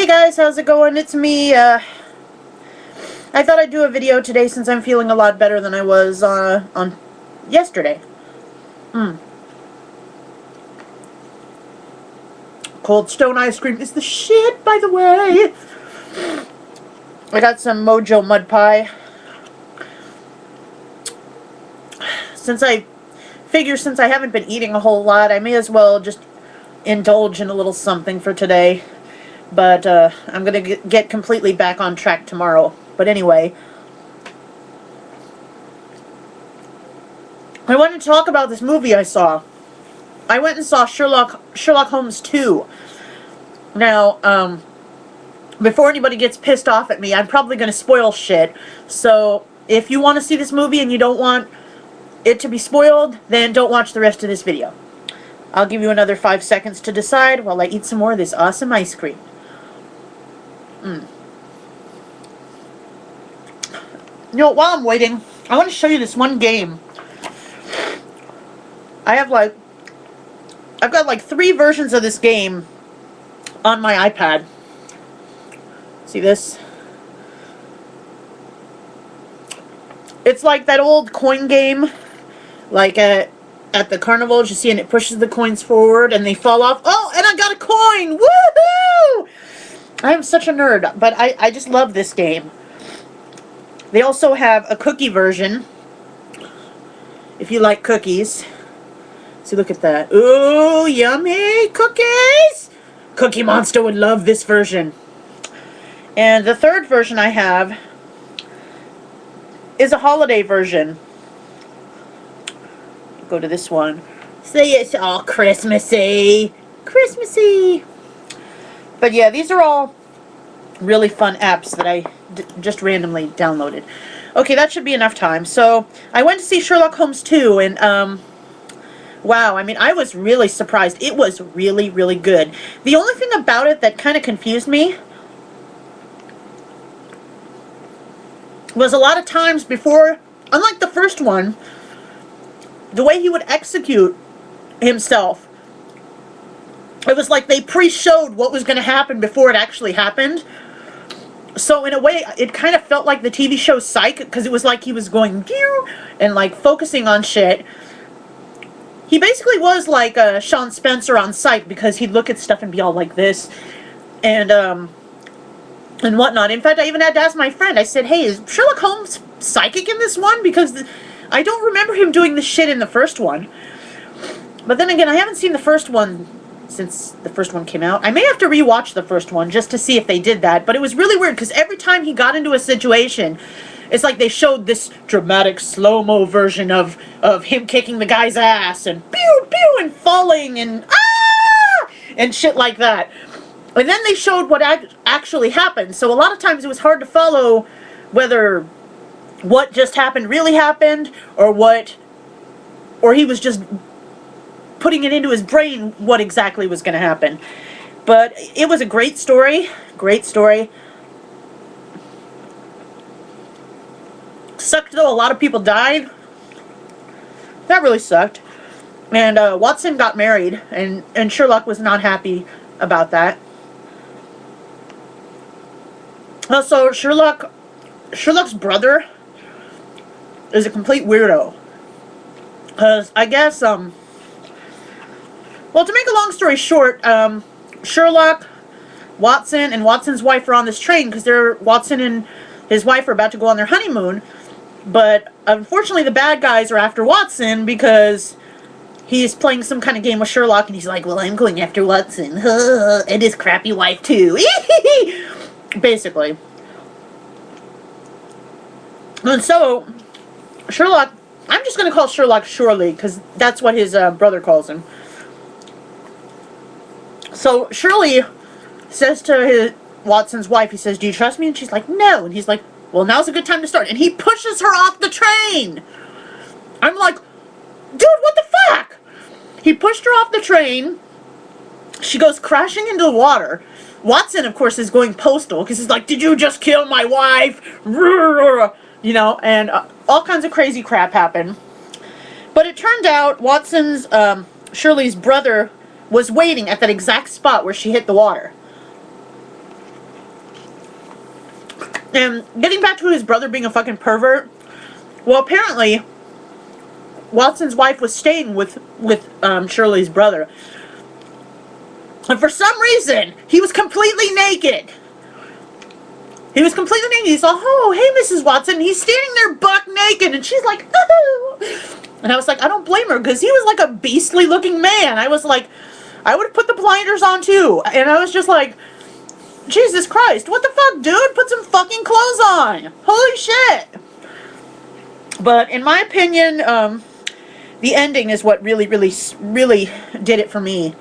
Hey guys, how's it going? It's me. I thought I'd do a video today since I'm feeling a lot better than I was on yesterday. Cold Stone ice cream is the shit, by the way. I got some Mojo mud pie. Since I haven't been eating a whole lot, I may as well just indulge in a little something for today. But I'm going to get completely back on track tomorrow. But anyway, I want to talk about this movie I saw. I went and saw Sherlock Holmes 2. Now, before anybody gets pissed off at me, I'm probably going to spoil shit. So, if you want to see this movie and you don't want it to be spoiled, then don't watch the rest of this video. I'll give you another 5 seconds to decide while I eat some more of this awesome ice cream. You know, while I'm waiting, I want to show you this one game. I've got like 3 versions of this game on my iPad. See this? It's like that old coin game, like at the carnivals, you see, and it pushes the coins forward and they fall off. Oh, and I got a coin! Woohoo! I am such a nerd, but I just love this game. They also have a cookie version, if you like cookies. See, look at that. Ooh, yummy cookies! Cookie Monster would love this version. And the third version I have is a holiday version. Go to this one. See, it's all Christmassy. Christmassy! But yeah, these are all really fun apps that I just randomly downloaded. Okay, that should be enough time. So, I went to see Sherlock Holmes 2, and, wow, I mean, I was really surprised. It was really, really good. The only thing about it that kind of confused me was a lot of times before, unlike the first one, the way he would execute himself, it was like they pre-showed what was going to happen before it actually happened. So in a way, it kind of felt like the TV show Psych, because it was like he was going and like focusing on shit. He basically was like Sean Spencer on Psych, because he'd look at stuff and be all like this and whatnot. In fact, I even had to ask my friend. I said, "Hey, is Sherlock Holmes psychic in this one? Because I don't remember him doing this shit in the first one." But then again, I haven't seen the first one since the first one came out. I may have to rewatch the first one just to see if they did that. But it was really weird, because every time he got into a situation, it's like they showed this dramatic slow-mo version of him kicking the guy's ass and pew pew and falling and ah and shit like that. And then they showed what actually happened. So a lot of times it was hard to follow whether what just happened really happened, or he was just putting it into his brain what exactly was going to happen. But it was a great story. Great story. Sucked though, a lot of people died. That really sucked. And Watson got married, and Sherlock was not happy about that. Also, Sherlock's brother is a complete weirdo. Because, I guess, well, to make a long story short, Sherlock, Watson, and Watson's wife are on this train because Watson and his wife are about to go on their honeymoon. But, unfortunately, the bad guys are after Watson because he's playing some kind of game with Sherlock, and he's like, "Well, I'm going after Watson, and his crappy wife, too." Basically. And so, Sherlock, I'm just going to call Sherlock Shirley, because that's what his brother calls him. So, Shirley says to Watson's wife, he says, "Do you trust me?" And she's like, "No." And he's like, "Well, now's a good time to start." And he pushes her off the train. I'm like, dude, what the fuck? He pushed her off the train. She goes crashing into the water. Watson, of course, is going postal, because he's like, "Did you just kill my wife?" You know, and all kinds of crazy crap happened. But it turned out Watson's, Shirley's brother was waiting at that exact spot where she hit the water. And getting back to his brother being a fucking pervert, well, apparently, Watson's wife was staying with Shirley's brother. And for some reason, he was completely naked. He was completely naked. He's like, oh, hey, Mrs. Watson. He's standing there buck naked. And she's like, oh. And I was like, I don't blame her, because he was like a beastly looking man. I was like, I would have put the blinders on too. And I was just like, Jesus Christ, what the fuck, dude? Put some fucking clothes on. Holy shit. But in my opinion, the ending is what really, really, really did it for me.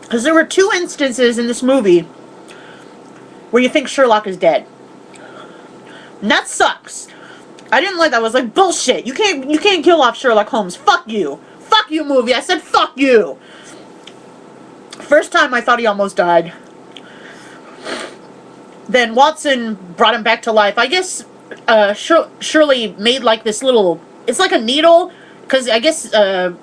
Because there were 2 instances in this movie where you think Sherlock is dead. And that sucks. I didn't like that. I was like, bullshit. You can't kill off Sherlock Holmes. Fuck you. Fuck you, movie. I said fuck you. First time I thought he almost died. Then Watson brought him back to life. I guess Shirley made like this little... It's like a needle. Because I guess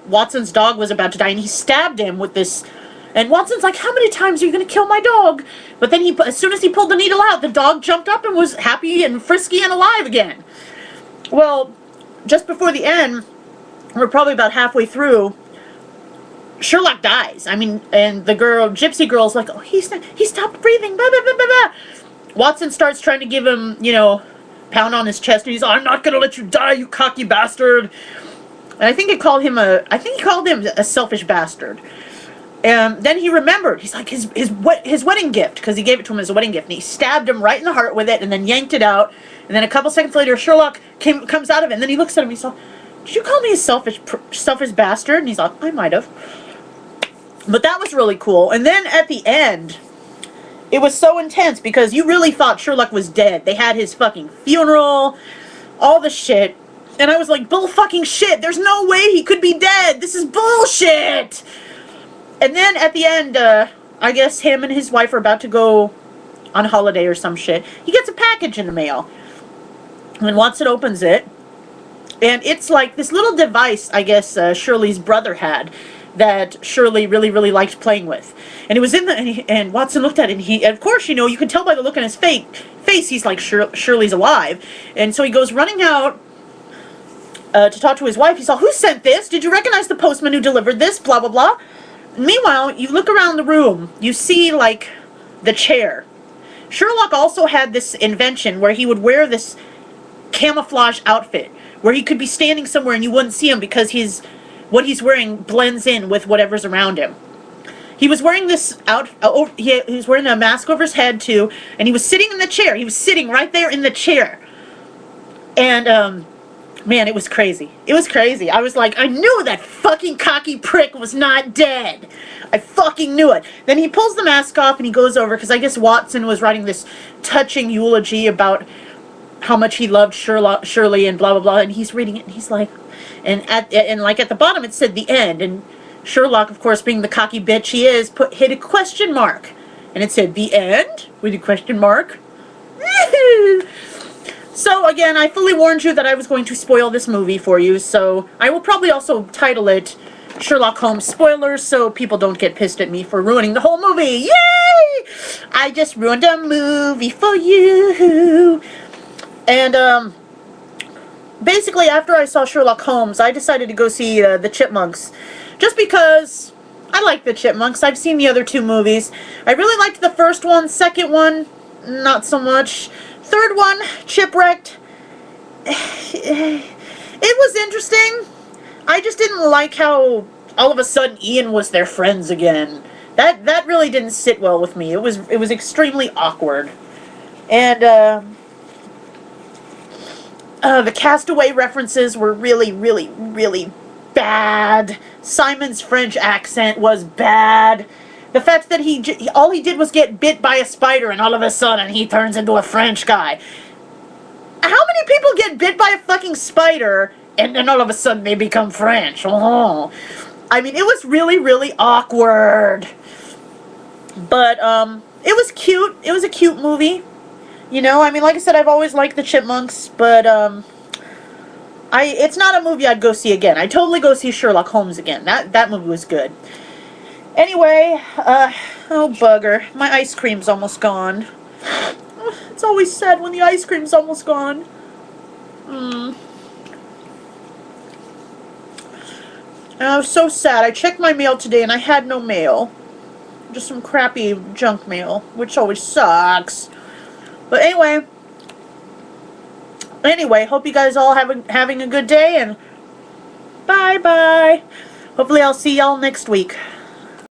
Watson's dog was about to die. And he stabbed him with this... And Watson's like, how many times are you going to kill my dog? But then as soon as he pulled the needle out, the dog jumped up and was happy and frisky and alive again. Well, just before the end, we're probably about halfway through, Sherlock dies. I mean, and the gypsy girl's like, oh, he stopped breathing, blah, blah, blah, blah, blah. Watson starts trying to give him, pound on his chest, and he's like, I'm not going to let you die, you cocky bastard. And I think he called him a selfish bastard. And then he remembered. He's like, his wedding gift, because he gave it to him as a wedding gift. And he stabbed him right in the heart with it, and then yanked it out. And then a couple seconds later, Sherlock comes out of it. And then he looks at him. He's like, did you call me a selfish bastard? And he's like, I might have. But that was really cool. And then at the end, it was so intense, because you really thought Sherlock was dead. They had his fucking funeral, all the shit. And I was like, bull fucking shit. There's no way he could be dead. This is bullshit. And then at the end, I guess him and his wife are about to go on holiday or some shit. He gets a package in the mail. And Watson opens it. And it's like this little device, I guess, Shirley's brother had, that Shirley really, really liked playing with. And it was in and Watson looked at it, and of course, you can tell by the look on his face, he's like, Shirley's alive. And so he goes running out to talk to his wife. He's like, who sent this? Did you recognize the postman who delivered this? Blah, blah, blah. Meanwhile, you look around the room, you see, like, the chair. Sherlock also had this invention where he would wear this camouflage outfit, where he could be standing somewhere and you wouldn't see him, because what he's wearing blends in with whatever's around him. He was wearing this he was wearing a mask over his head, too, and he was sitting in the chair. He was sitting right there in the chair. And, man, it was crazy. It was crazy. I was like, I knew that fucking cocky prick was not dead. I fucking knew it. Then he pulls the mask off and he goes over, because I guess Watson was writing this touching eulogy about how much he loved Shirley and blah, blah, blah. And he's reading it and he's like, and at the bottom it said the end. And Sherlock, of course, being the cocky bitch he is, hit a question mark. And it said, the end? With a question mark. So, again, I fully warned you that I was going to spoil this movie for you, so I will probably also title it Sherlock Holmes Spoilers, so people don't get pissed at me for ruining the whole movie. Yay! I just ruined a movie for you. And, basically, after I saw Sherlock Holmes, I decided to go see the Chipmunks, just because I like the Chipmunks. I've seen the other 2 movies. I really liked the first one. Second one, not so much. Third one, Chipwrecked. It was interesting. I just didn't like how all of a sudden Ian was their friends again. That really didn't sit well with me. It was extremely awkward. And the Castaway references were really, really, really bad. Simon's French accent was bad. The fact that all he did was get bit by a spider, and all of a sudden he turns into a French guy. How many people get bit by a fucking spider, and then all of a sudden they become French? Oh. I mean, it was really, really awkward. But, it was cute. It was a cute movie. I mean, like I said, I've always liked the Chipmunks, but, it's not a movie I'd go see again. I'd totally go see Sherlock Holmes again. That movie was good. Anyway, oh bugger. My ice cream's almost gone. It's always sad when the ice cream's almost gone. And I was so sad. I checked my mail today and I had no mail. Just some crappy junk mail, which always sucks. But anyway, hope you guys all having a good day, and bye-bye. Hopefully I'll see y'all next week.